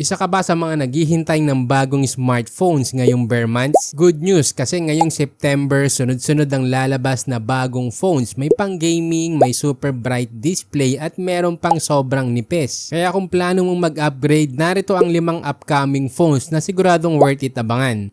Isa ka ba sa mga naghihintay ng bagong smartphones ngayong bare months? Good news kasi ngayong September, sunod-sunod ang lalabas na bagong phones. May pang gaming, may super bright display at meron pang sobrang nipis. Kaya kung plano mong mag-upgrade, narito ang 5 upcoming phones na siguradong worth it abangan.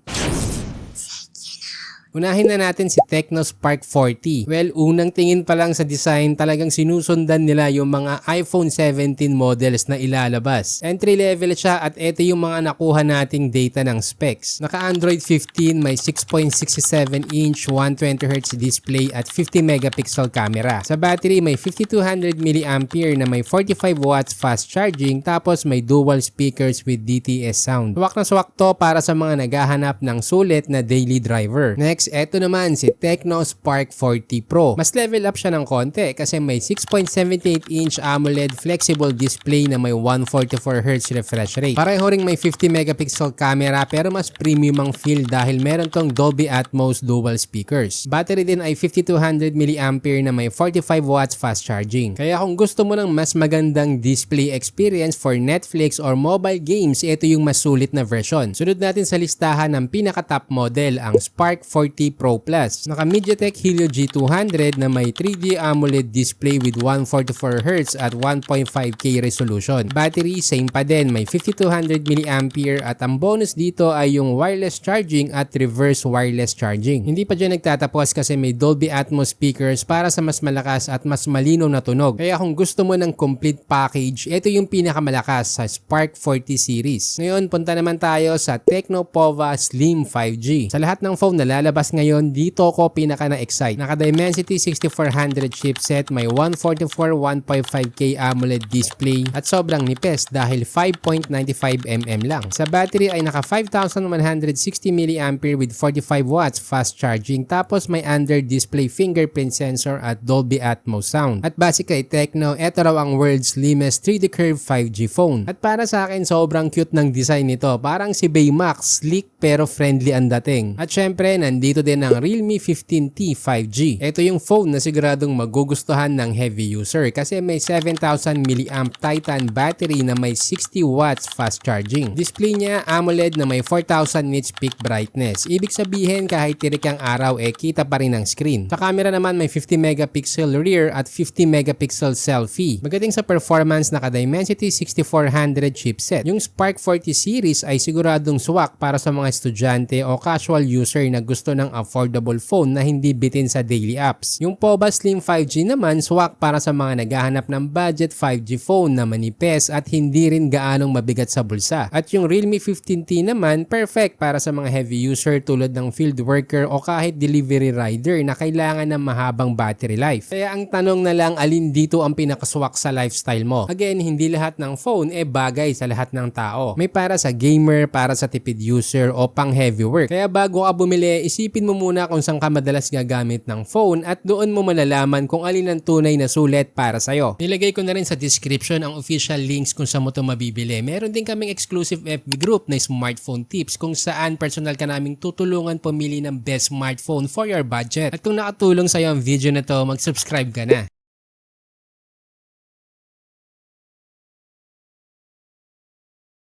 Unahin na natin si Tecno Spark 40. Well, unang tingin pa lang sa design, talagang sinusundan nila yung mga iPhone 17 models na ilalabas. Entry level siya at ito yung mga nakuha nating data ng specs. Naka-Android 15, may 6.67-inch 120Hz display at 50 megapixel camera. Sa battery, may 5200 mAh na may 45 watts fast charging tapos may dual speakers with DTS sound. Swak na swak to para sa mga naghahanap ng sulit na daily driver. Next, eto naman si Tecno Spark 40 Pro. Mas level up siya ng konti kasi may 6.78-inch AMOLED flexible display na may 144Hz refresh rate. Pareho ring may 50 megapixel camera pero mas premium ang feel dahil meron tong Dolby Atmos dual speakers. Battery din ay 5200 mAh na may 45 watts fast charging. Kaya kung gusto mo ng mas magandang display experience for Netflix or mobile games, ito yung mas sulit na version. Sunod natin sa listahan ng pinaka-top model, ang Spark 40 Pro Plus. Naka MediaTek Helio G200 na may 3D AMOLED display with 144Hz at 1.5K resolution. Battery same pa din, may 5200 mAh at ang bonus dito ay yung wireless charging at reverse wireless charging. Hindi pa dyan nagtatapos kasi may Dolby Atmos speakers para sa mas malakas at mas malinaw na tunog. Kaya kung gusto mo ng complete package, ito yung pinakamalakas sa Spark 40 series. Ngayon, punta naman tayo sa Tecno Pova Slim 5G. Sa lahat ng phone na lalabas ngayon, dito ko pinaka na-excite. Naka Dimensity 6400 chipset, may 144 1.5K AMOLED display at sobrang nipis dahil 5.95mm lang. Sa battery ay naka 5160 mAh with 45 watts fast charging tapos may under display fingerprint sensor at Dolby Atmos sound. At base kay Tecno, ito raw ang world's slimmest 3D curve 5G phone. At para sa akin, sobrang cute ng design nito. Parang si Baymax, sleek pero friendly ang dating. At syempre, nandito din ang Realme 15T 5G. Ito yung phone na siguradong magugustuhan ng heavy user kasi may 7000 mAh Titan battery na may 60 watts fast charging. Display niya AMOLED na may 4000 nits peak brightness. Ibig sabihin kahit tirik ang araw kita pa rin ang screen. Sa camera naman may 50 megapixel rear at 50 megapixel selfie. Magaling sa performance, naka Dimensity 6400 chipset. Yung Spark 40 series ay siguradong swak para sa mga estudyante o casual user na gusto ng affordable phone na hindi bitin sa daily apps. Yung Pova Slim 5G naman, swak para sa mga naghahanap ng budget 5G phone na manipis at hindi rin gaanong mabigat sa bulsa. At yung Realme 15T naman, perfect para sa mga heavy user tulad ng field worker o kahit delivery rider na kailangan ng mahabang battery life. Kaya ang tanong na lang, alin dito ang pinakaswak sa lifestyle mo? Again, hindi lahat ng phone bagay sa lahat ng tao. May para sa gamer, para sa tipid user o pang heavy work. Kaya bago ka bumili, isipin mo muna kung saan ka madalas gagamit ng phone at doon mo malalaman kung alin ang tunay na sulit para sa'yo. Nilagay ko na rin sa description ang official links kung saan mo ito mabibili. Meron din kaming exclusive FB group na smartphone tips kung saan personal ka naming tutulungan pumili ng best smartphone for your budget. At kung nakatulong sa'yo ang video na to, mag-subscribe ka na.